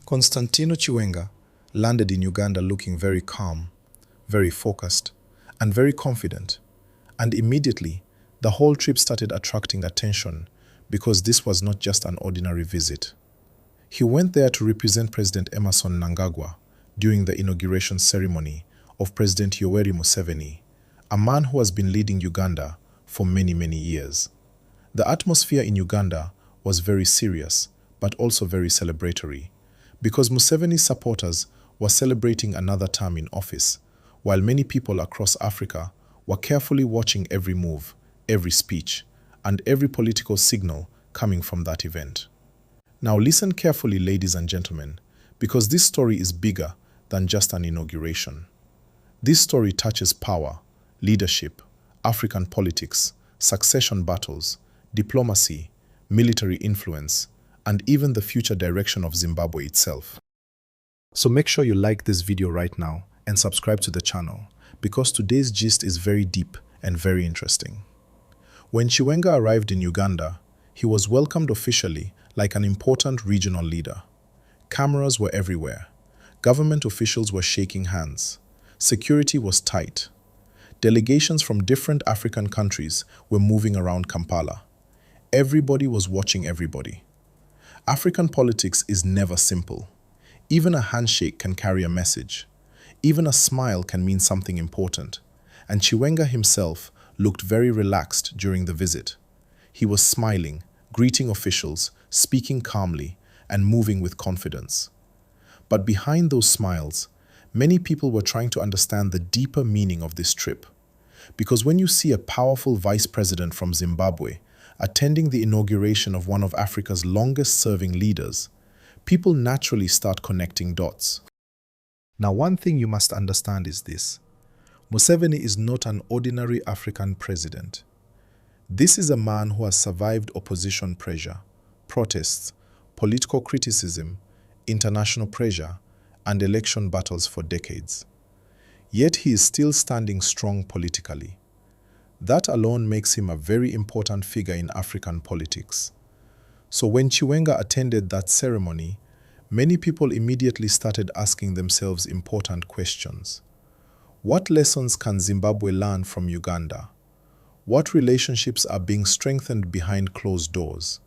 Constantino Chiwenga landed in Uganda looking very calm, very focused, and very confident. And immediately, the whole trip started attracting attention because this was not just an ordinary visit. He went there to represent President Emmerson Mnangagwa during the inauguration ceremony of President Yoweri Museveni, a man who has been leading Uganda for many, many years. The atmosphere in Uganda was very serious, but also very celebratory, because Museveni's supporters were celebrating another term in office, while many people across Africa were carefully watching every move, every speech, and every political signal coming from that event. Now listen carefully, ladies and gentlemen, because this story is bigger than just an inauguration. This story touches power, leadership, African politics, succession battles, diplomacy, military influence, and even the future direction of Zimbabwe itself. So make sure you like this video right now and subscribe to the channel, because today's gist is very deep and very interesting. When Chiwenga arrived in Uganda, he was welcomed officially like an important regional leader. Cameras were everywhere. Government officials were shaking hands. Security was tight. Delegations from different African countries were moving around Kampala. Everybody was watching everybody. African politics is never simple. Even a handshake can carry a message. Even a smile can mean something important. And Chiwenga himself looked very relaxed during the visit. He was smiling, greeting officials, speaking calmly, and moving with confidence. But behind those smiles, many people were trying to understand the deeper meaning of this trip. Because when you see a powerful vice president from Zimbabwe attending the inauguration of one of Africa's longest-serving leaders, people naturally start connecting dots. Now, one thing you must understand is this. Museveni is not an ordinary African president. This is a man who has survived opposition pressure, protests, political criticism, international pressure, and election battles for decades. Yet he is still standing strong politically. That alone makes him a very important figure in African politics. So when Chiwenga attended that ceremony, many people immediately started asking themselves important questions. What lessons can Zimbabwe learn from Uganda? What relationships are being strengthened behind closed doors?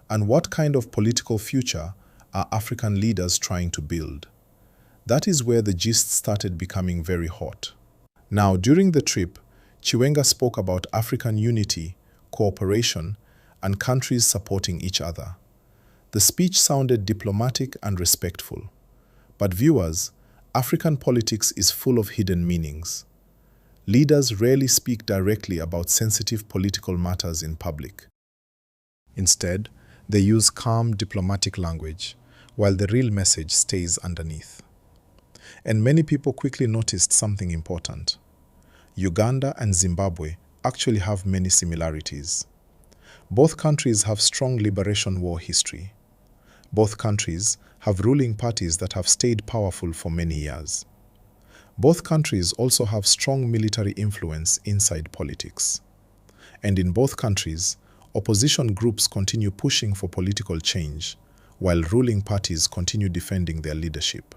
And what kind of political future are African leaders trying to build? That is where the gist started becoming very hot. Now, during the trip, Chiwenga spoke about African unity, cooperation, and countries supporting each other. The speech sounded diplomatic and respectful. But viewers, African politics is full of hidden meanings. Leaders rarely speak directly about sensitive political matters in public. Instead, they use calm diplomatic language, while the real message stays underneath. And many people quickly noticed something important. Uganda and Zimbabwe actually have many similarities. Both countries have strong liberation war history. Both countries have ruling parties that have stayed powerful for many years. Both countries also have strong military influence inside politics. And in both countries, opposition groups continue pushing for political change, while ruling parties continue defending their leadership.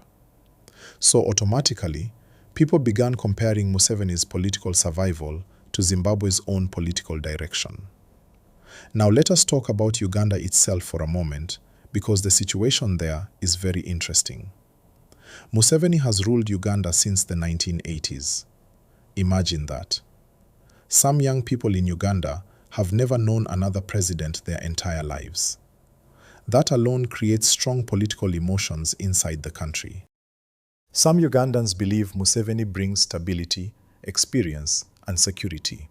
So automatically, people began comparing Museveni's political survival to Zimbabwe's own political direction. Now let us talk about Uganda itself for a moment, because the situation there is very interesting. Museveni has ruled Uganda since the 1980s. Imagine that. Some young people in Uganda have never known another president their entire lives. That alone creates strong political emotions inside the country. Some Ugandans believe Museveni brings stability, experience, and security.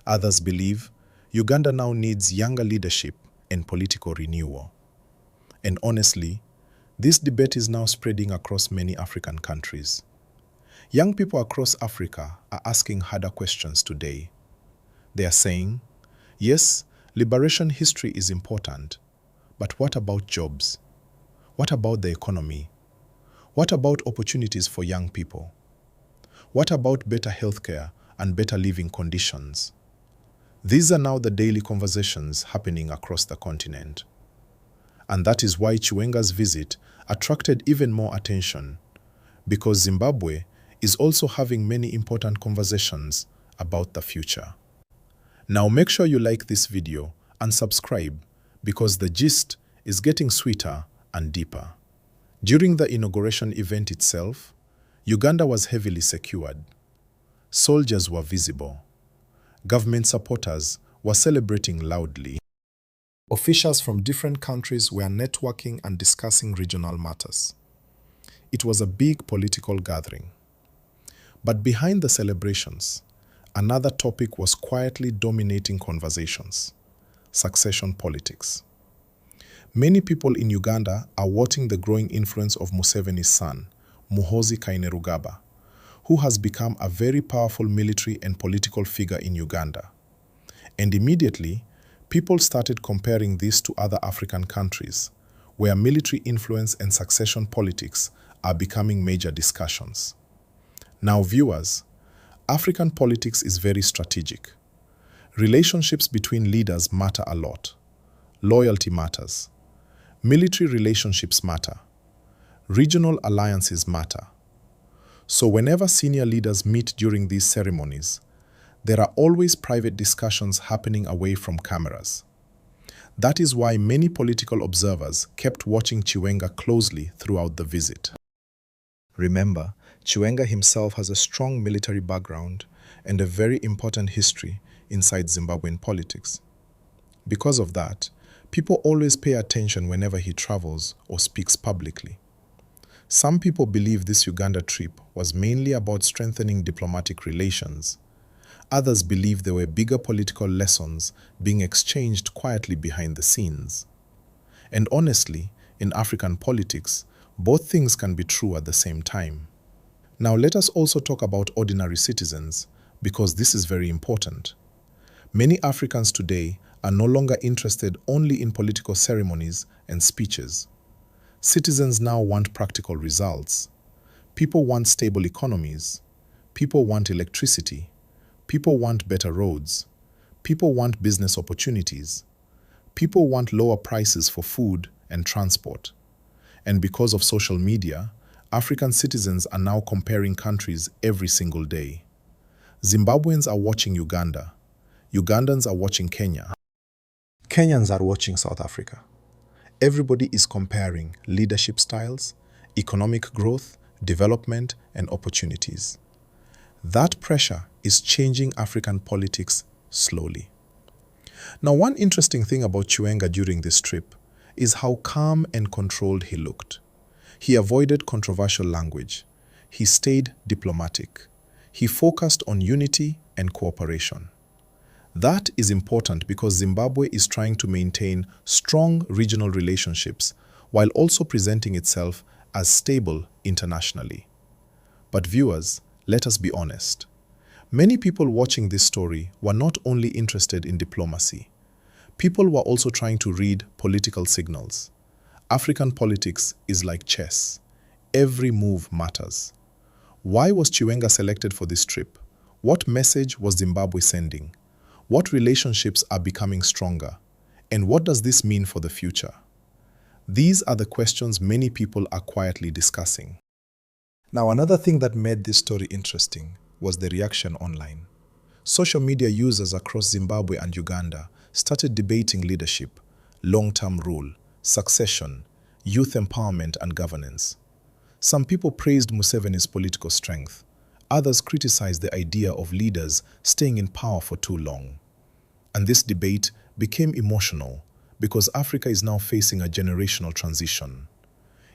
Others believe Uganda now needs younger leadership and political renewal. And honestly, this debate is now spreading across many African countries. Young people across Africa are asking harder questions today. They are saying, yes, liberation history is important, but what about jobs? What about the economy? What about opportunities for young people? What about better healthcare and better living conditions? These are now the daily conversations happening across the continent. And that is why Chiwenga's visit attracted even more attention, because Zimbabwe is also having many important conversations about the future. Now make sure you like this video and subscribe, because the gist is getting sweeter and deeper. During the inauguration event itself, Uganda was heavily secured. Soldiers were visible. Government supporters were celebrating loudly. Officials from different countries were networking and discussing regional matters. It was a big political gathering. But behind the celebrations, another topic was quietly dominating conversations: succession politics. Many people in Uganda are watching the growing influence of Museveni's son, Muhoozi Kainerugaba, who has become a very powerful military and political figure in Uganda. And immediately, people started comparing this to other African countries, where military influence and succession politics are becoming major discussions. Now, viewers, African politics is very strategic. Relationships between leaders matter a lot. Loyalty matters. Military relationships matter. Regional alliances matter. So whenever senior leaders meet during these ceremonies, there are always private discussions happening away from cameras. That is why many political observers kept watching Chiwenga closely throughout the visit. Remember, Chiwenga himself has a strong military background and a very important history inside Zimbabwean politics. Because of that, people always pay attention whenever he travels or speaks publicly. Some people believe this Uganda trip was mainly about strengthening diplomatic relations. Others believe there were bigger political lessons being exchanged quietly behind the scenes. And honestly, in African politics, both things can be true at the same time. Now let us also talk about ordinary citizens, because this is very important. Many Africans today are no longer interested only in political ceremonies and speeches. Citizens now want practical results. People want stable economies. People want electricity. People want better roads. People want business opportunities. People want lower prices for food and transport. And because of social media, African citizens are now comparing countries every single day. Zimbabweans are watching Uganda. Ugandans are watching Kenya. Kenyans are watching South Africa. Everybody is comparing leadership styles, economic growth, development, and opportunities. That pressure is changing African politics slowly. Now, one interesting thing about Chiwenga during this trip is how calm and controlled he looked. He avoided controversial language. He stayed diplomatic. He focused on unity and cooperation. That is important because Zimbabwe is trying to maintain strong regional relationships while also presenting itself as stable internationally. But viewers, let us be honest. Many people watching this story were not only interested in diplomacy. People were also trying to read political signals. African politics is like chess. Every move matters. Why was Chiwenga selected for this trip? What message was Zimbabwe sending? What relationships are becoming stronger? And what does this mean for the future? These are the questions many people are quietly discussing. Now, another thing that made this story interesting was the reaction online. Social media users across Zimbabwe and Uganda started debating leadership, long-term rule, succession, youth empowerment, and governance. Some people praised Museveni's political strength. Others criticized the idea of leaders staying in power for too long. And this debate became emotional because Africa is now facing a generational transition.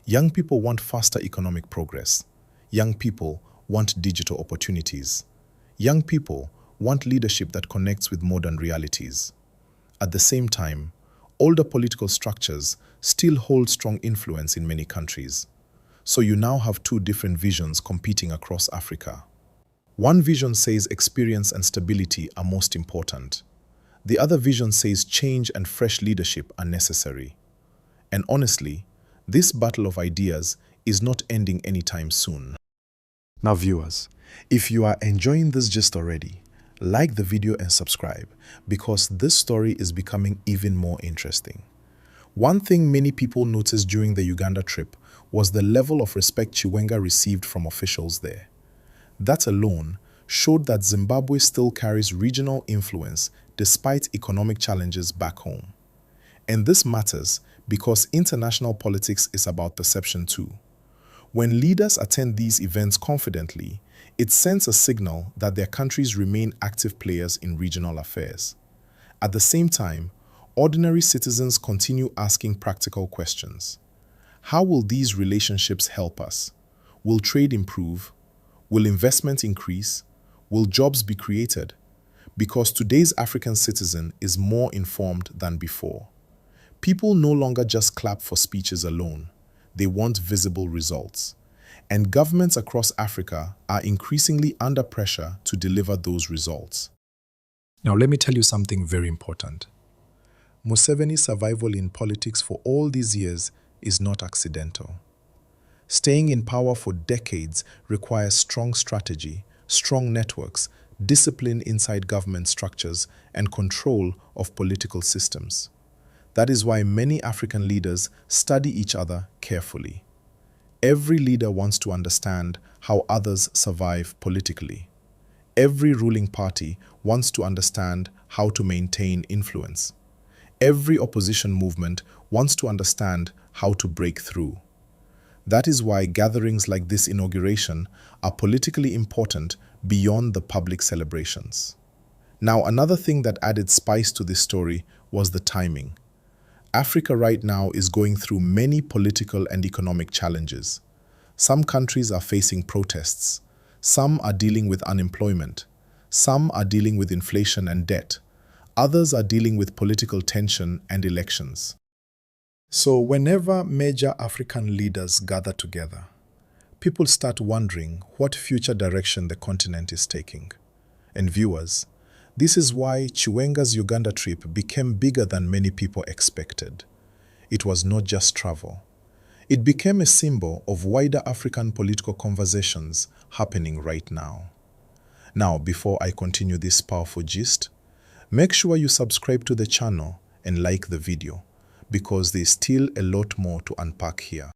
Young people want faster economic progress. Young people want digital opportunities. Young people want leadership that connects with modern realities. At the same time, older political structures still hold strong influence in many countries. So you now have two different visions competing across Africa. One vision says experience and stability are most important. The other vision says change and fresh leadership are necessary. And honestly, this battle of ideas is not ending anytime soon. Now viewers, if you are enjoying this gist already, like the video and subscribe because this story is becoming even more interesting. One thing many people noticed during the Uganda trip was the level of respect Chiwenga received from officials there. That alone showed that Zimbabwe still carries regional influence despite economic challenges back home. And this matters because international politics is about perception too. When leaders attend these events confidently, it sends a signal that their countries remain active players in regional affairs. At the same time, ordinary citizens continue asking practical questions. How will these relationships help us? Will trade improve? Will investment increase? Will jobs be created? Because today's African citizen is more informed than before. People no longer just clap for speeches alone. They want visible results. And governments across Africa are increasingly under pressure to deliver those results. Now let me tell you something very important. Museveni's survival in politics for all these years is not accidental. Staying in power for decades requires strong strategy, strong networks, discipline inside government structures, and control of political systems. That is why many African leaders study each other carefully. Every leader wants to understand how others survive politically. Every ruling party wants to understand how to maintain influence. Every opposition movement wants to understand how to break through. That is why gatherings like this inauguration are politically important beyond the public celebrations. Now, another thing that added spice to this story was the timing. Africa right now is going through many political and economic challenges. Some countries are facing protests. Some are dealing with unemployment. Some are dealing with inflation and debt. Others are dealing with political tension and elections. So whenever major African leaders gather together, people start wondering what future direction the continent is taking. And viewers, this is why Chiwenga's Uganda trip became bigger than many people expected. It was not just travel. It became a symbol of wider African political conversations happening right now. Now, before I continue this powerful gist, make sure you subscribe to the channel and like the video, because there's still a lot more to unpack here.